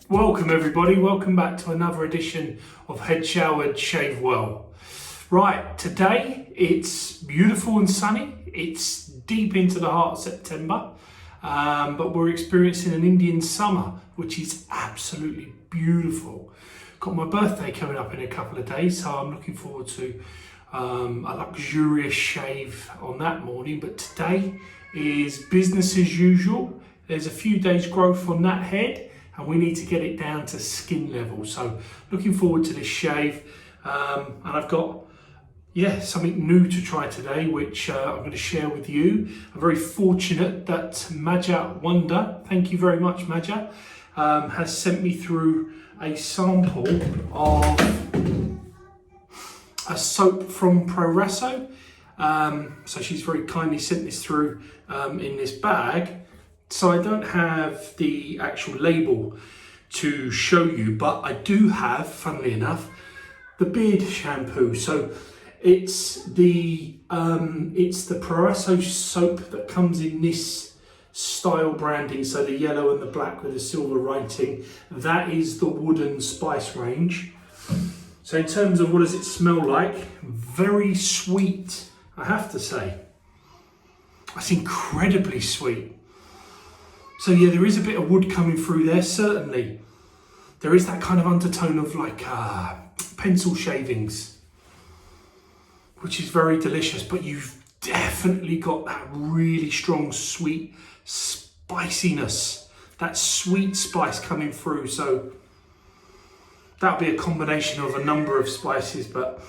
Welcome everybody, welcome back to another edition of Head Showered, Shave Well. Right, today it's beautiful and sunny. It's deep into the heart of September, but we're experiencing an Indian summer, which is absolutely beautiful. Got my birthday coming up in a couple of days, so I'm looking forward to a luxurious shave on that morning. But today is business as usual. There's a few days growth on that head, and we need to get it down to skin level. So looking forward to this shave. And I've got, something new to try today, which I'm going to share with you. I'm very fortunate that Maja Wonder, thank you very much Maja, has sent me through a sample of a soap from Proraso. So she's very kindly sent this through in this bag. So I don't have the actual label to show you, but I do have, funnily enough, the beard shampoo. So it's the Proraso soap that comes in this style branding. So the yellow and the black with the silver writing. That is the wooden spice range. So in terms of what does it smell like, very sweet, I have to say. It's incredibly sweet. So yeah, there is a bit of wood coming through there, certainly. There is that kind of undertone of like pencil shavings, which is very delicious, but you've definitely got that really strong sweet spiciness, that sweet spice coming through. So that'll be a combination of a number of spices, but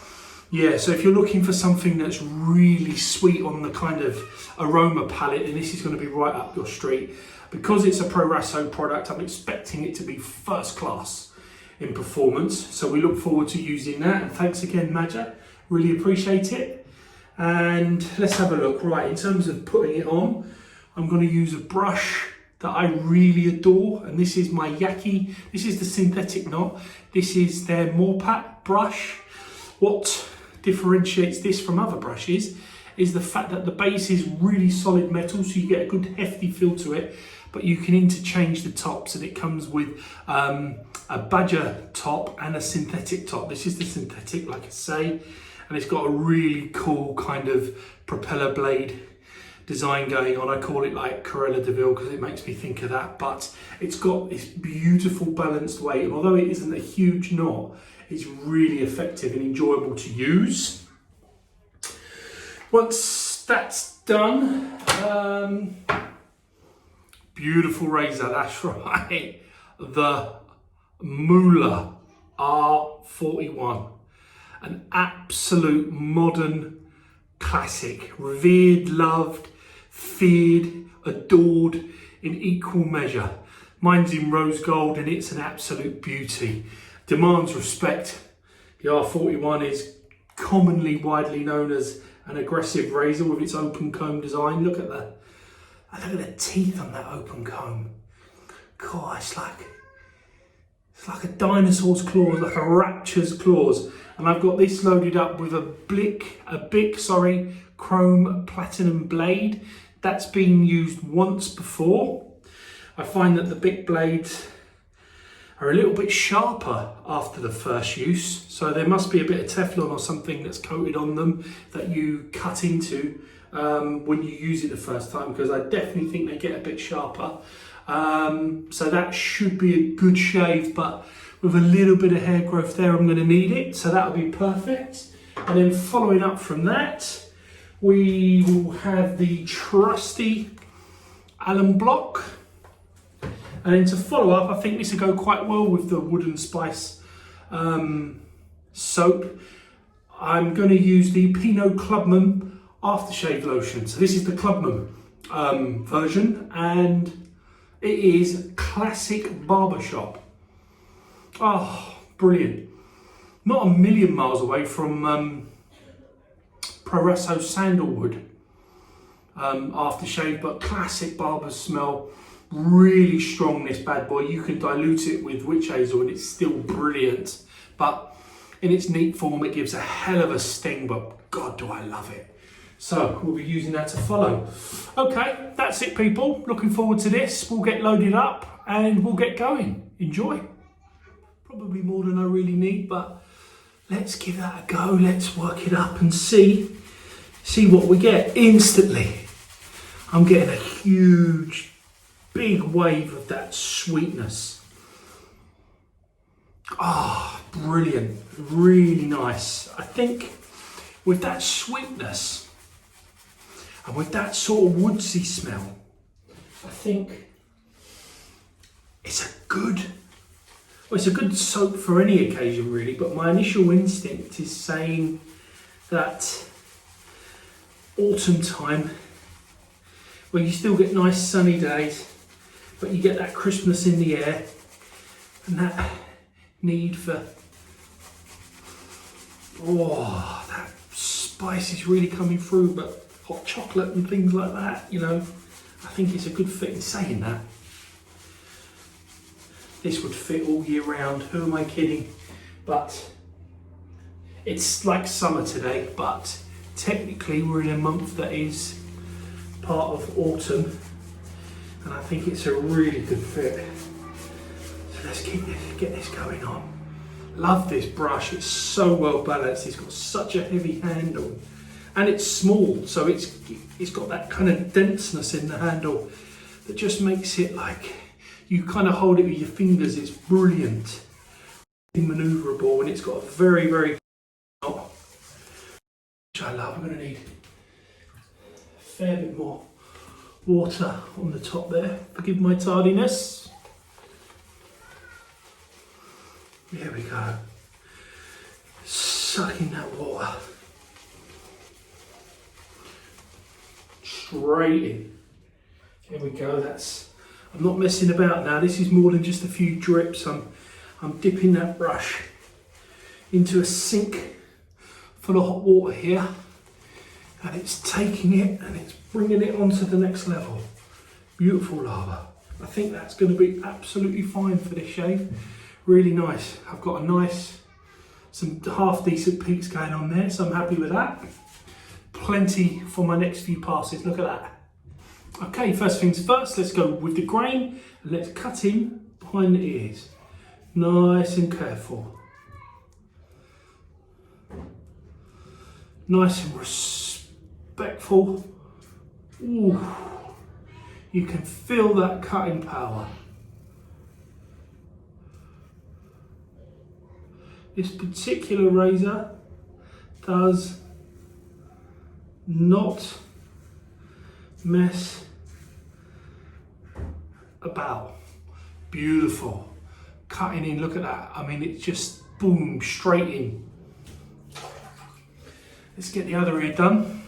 yeah, so if you're looking for something that's really sweet on the kind of aroma palette, then this is going to be right up your street. Because it's a Proraso product, I'm expecting it to be first class in performance. So we look forward to using that. And thanks again, Maja. Really appreciate it. And let's have a look. Right, in terms of putting it on, I'm going to use a brush that I really adore. And this is my Yaki. This is the synthetic knot. This is their Morpat brush. What differentiates this from other brushes is the fact that the base is really solid metal, so you get a good hefty feel to it, but you can interchange the tops, and it comes with a badger top and a synthetic top. This is the synthetic, like I say, and it's got a really cool kind of propeller blade design going on. I call it like Corella de Ville because it makes me think of that, but it's got this beautiful balanced weight, and although it isn't a huge knot, it's really effective and enjoyable to use. Once that's done, beautiful razor, that's right, the Muhle R41, an absolute modern classic, revered, loved, feared, adored in equal measure. Mine's in rose gold and it's an absolute beauty. Demands respect. The R41 is commonly widely known as an aggressive razor with its open comb design. Look at the teeth on that open comb. God, it's like a dinosaur's claws, like a rapture's claws. And I've got this loaded up with a Bic chrome platinum blade. That's been used once before. I find that the Bic blades are a little bit sharper after the first use, so there must be a bit of Teflon or something that's coated on them that you cut into when you use it the first time, because I definitely think they get a bit sharper. So that should be a good shave, but with a little bit of hair growth there, I'm going to need it, so that'll be perfect. And then following up from that, we will have the trusty alum block. And then to follow up, I think this will go quite well with the wooden spice soap. I'm going to use the Pinot Clubman aftershave lotion. So this is the Clubman version, and it is classic barbershop. Oh, brilliant. Not a million miles away from Proraso Sandalwood aftershave, but classic barber smell. Really strong, this bad boy. You can dilute it with witch hazel and it's still brilliant, but in its neat form it gives a hell of a sting, but God do I love it. So we'll be using that to follow. Okay, that's it people, looking forward to this. We'll get loaded up and we'll get going. enjoy. Probably more than I really need, but let's give that a go. Let's work it up and see what we get. Instantly, I'm getting a huge, big wave of that sweetness. Ah, brilliant, really nice. I think with that sweetness and with that sort of woodsy smell, I think it's a good soap for any occasion really, but my initial instinct is saying that autumn time, where you still get nice sunny days, but you get that crispness in the air and that need for, that spice is really coming through, but hot chocolate and things like that, you know, I think it's a good fit. In saying that, this would fit all year round, who am I kidding? But it's like summer today, but technically we're in a month that is part of autumn, and I think it's a really good fit. So let's get this going on. Love this brush, it's so well balanced, it's got such a heavy handle, and it's small, so it's got that kind of denseness in the handle that just makes it like, you kind of hold it with your fingers, it's brilliant, manoeuvrable, and it's got a very, very knot, which I love. I'm going to need a fair bit more water on the top there, forgive my tardiness. There we go, sucking that water straight in. There we go, I'm not messing about now, this is more than just a few drips. I'm dipping that brush into a sink full of hot water here, and it's taking it and it's bringing it onto the next level. Beautiful lather. I think that's going to be absolutely fine for this shave. Really nice. I've got some half decent peaks going on there, so I'm happy with that. Plenty for my next few passes, look at that. Okay, first things first, let's go with the grain and let's cut in behind the ears. Nice and careful. Nice and respectful. Ooh, you can feel that cutting power. This particular razor does not mess about. Beautiful. Cutting in, look at that. I mean, it's just boom, straight in. Let's get the other ear done.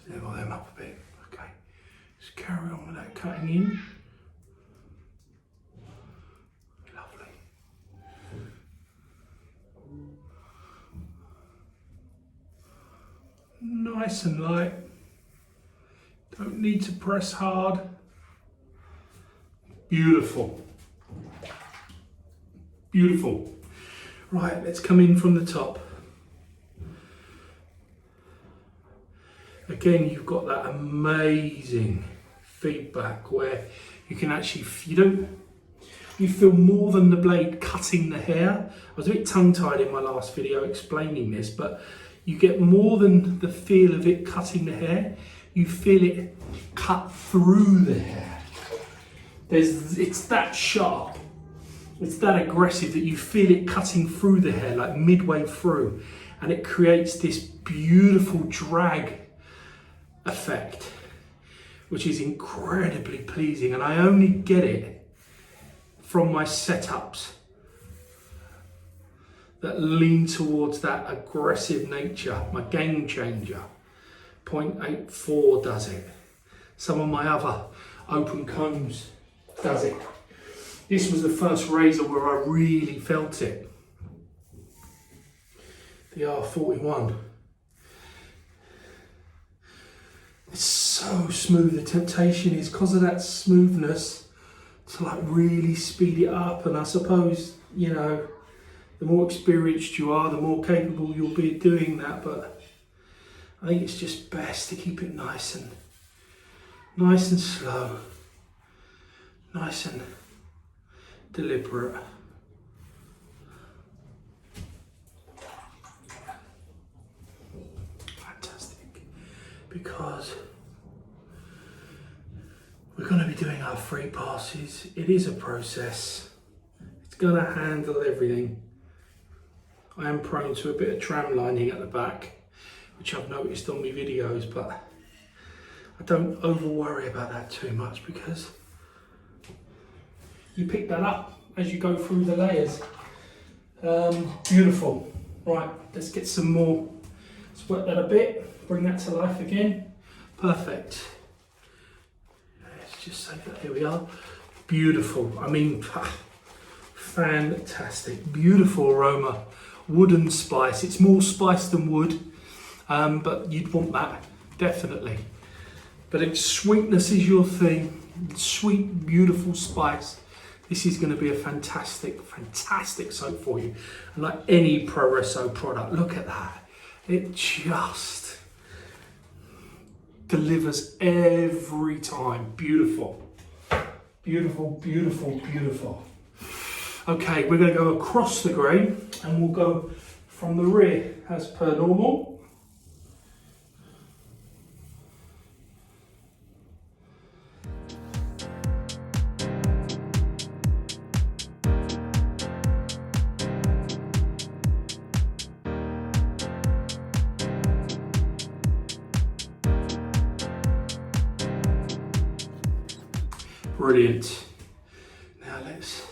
Level them up a bit. Okay. Just carry on with that cutting in. Lovely. Nice and light. Don't need to press hard. Beautiful. Beautiful. Right, let's come in from the top. Again, you've got that amazing feedback where you can actually, you feel more than the blade cutting the hair. I was a bit tongue-tied in my last video explaining this, but you get more than the feel of it cutting the hair. You feel it cut through the hair. It's that sharp, it's that aggressive that you feel it cutting through the hair, like midway through, and it creates this beautiful drag effect, which is incredibly pleasing, and I only get it from my setups that lean towards that aggressive nature. My Game Changer 0.84 does it. Some of my other open combs does it. This was the first razor where I really felt it. The R41. It's so smooth. The temptation is, because of that smoothness, to like really speed it up. And I suppose, you know, the more experienced you are, the more capable you'll be of doing that, but I think it's just best to keep it nice and slow, nice and deliberate. Fantastic, because we're going to be doing our 3 passes. It is a process. It's going to handle everything. I am prone to a bit of tram lining at the back, which I've noticed on my videos, but I don't over worry about that too much because you pick that up as you go through the layers. Beautiful. Right, let's get some more. Let's work that a bit, bring that to life again. Perfect. Let's just save that, here we are. Beautiful, I mean, fantastic, beautiful aroma. Wooden spice, it's more spice than wood, but you'd want that, definitely. But if sweetness is your thing, sweet, beautiful spice, this is going to be a fantastic soap for you. And like any Proraso product, look at that. It just delivers every time. Beautiful. Beautiful, beautiful, beautiful. Okay, we're going to go across the grain and we'll go from the rear as per normal. Brilliant. Now let's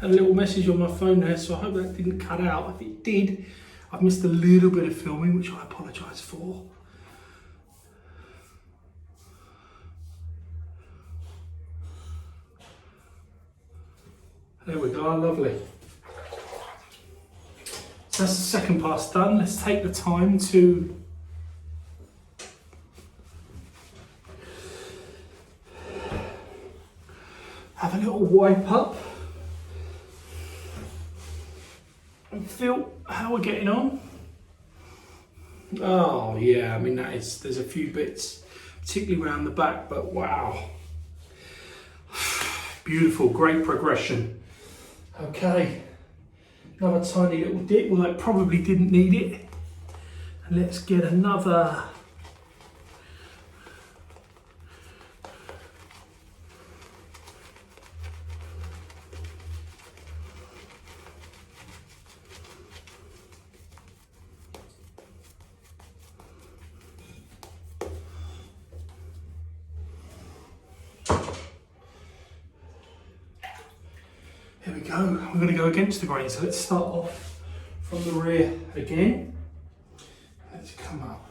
had a little message on my phone there, so I hope that didn't cut out. If it did, I've missed a little bit of filming, which I apologise for. There we go, lovely. So that's the second pass done. Let's take the time to have a little wipe up and feel how we're getting on. Oh yeah, I mean there's a few bits, particularly around the back, but wow. Beautiful, great progression. Okay, another tiny little dip, well I probably didn't need it. And let's get another. Here we go, we're going to go against the grain, so let's start off from the rear again. Let's come up.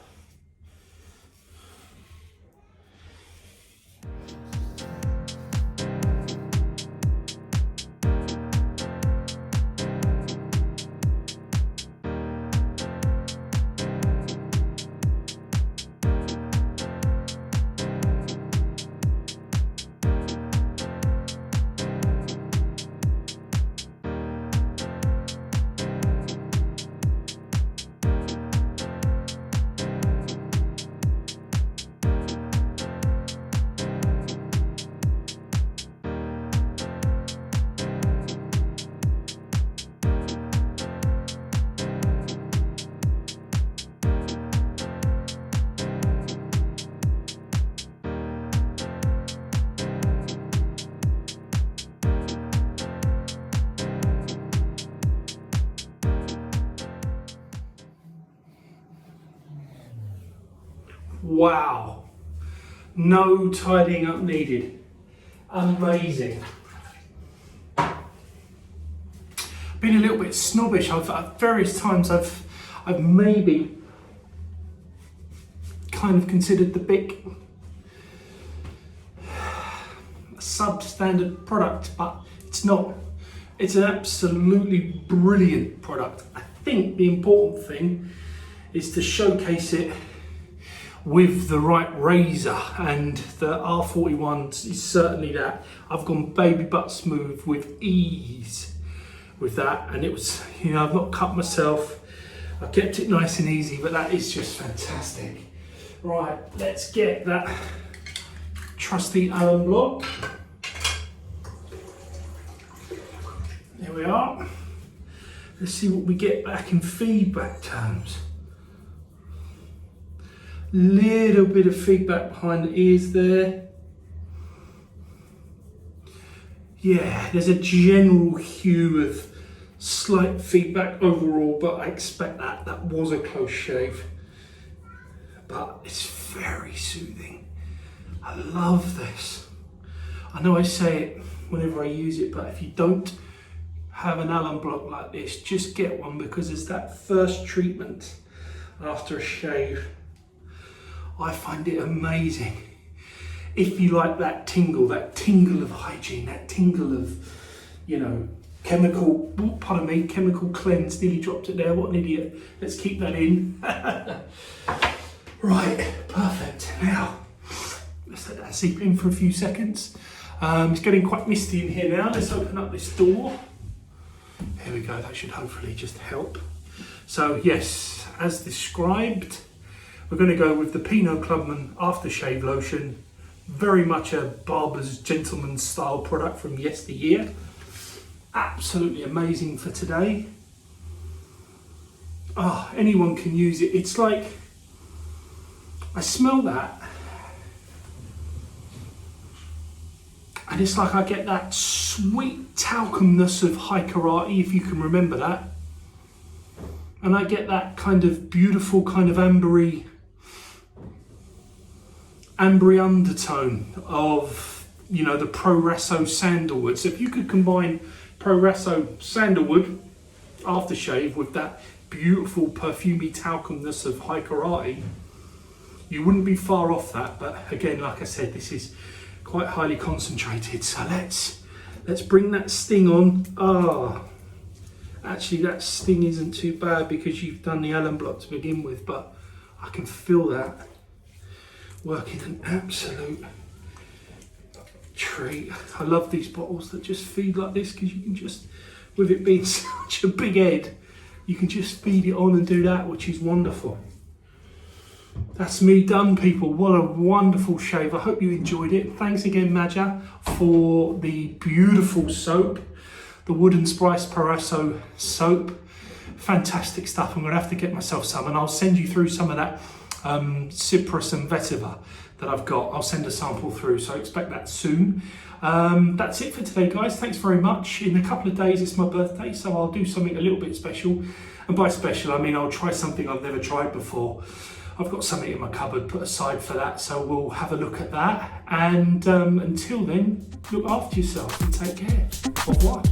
Wow, no tidying up needed. Amazing. Been a little bit snobbish. At various times I've maybe kind of considered the Bic a substandard product, but it's not. It's an absolutely brilliant product. I think the important thing is to showcase it with the right razor, and the R41 is certainly that. I've gone baby butt smooth with ease with that, and it was, you know, I've not cut myself. I kept it nice and easy, but that is just fantastic. Right, let's get that trusty Allen block. There we are. Let's see what we get back in feedback terms. Little bit of feedback behind the ears there. Yeah, there's a general hue of slight feedback overall, but I expect that. That was a close shave. But it's very soothing. I love this. I know I say it whenever I use it, but if you don't have an Allen block like this, just get one, because it's that first treatment after a shave. I find it amazing. If you like that tingle of hygiene, that tingle of, you know, chemical, pardon me, chemical cleanse. Nearly dropped it there, what an idiot. Let's keep that in. Right, perfect. Now, let's let that seep in for a few seconds. It's getting quite misty in here now. Let's open up this door. Here we go, that should hopefully just help. So yes, as described, we're going to go with the Pinot Clubman aftershave lotion. Very much a barber's gentleman's style product from yesteryear. Absolutely amazing for today. Oh, anyone can use it. It's like, I smell that, and it's like I get that sweet talcumness of high karate, if you can remember that. And I get that kind of beautiful kind of ambery undertone of, you know, the Proraso sandalwood. So if you could combine Proraso sandalwood aftershave with that beautiful perfumey talcumness of high karate, you wouldn't be far off that. But again, like I said, this is quite highly concentrated. So let's bring that sting on. Ah, actually that sting isn't too bad because you've done the Allen block to begin with, but I can feel that working an absolute treat. I love these bottles that just feed like this, because you can just, with it being such a big head, you can just feed it on and do that, which is wonderful. That's me done, people. What a wonderful shave. I hope you enjoyed it. Thanks again, Maja, for the beautiful soap, the Wood & Spice Proraso soap. Fantastic stuff. I'm going to have to get myself some, and I'll send you through some of that Cyprus and vetiver that I've got. I'll send a sample through, so expect that soon. That's it for today, guys. Thanks very much. In a couple of days it's my birthday, so I'll do something a little bit special, and by special I mean I'll try something I've never tried before. I've got something in my cupboard put aside for that, so we'll have a look at that. And until then, look after yourself and take care. Au revoir.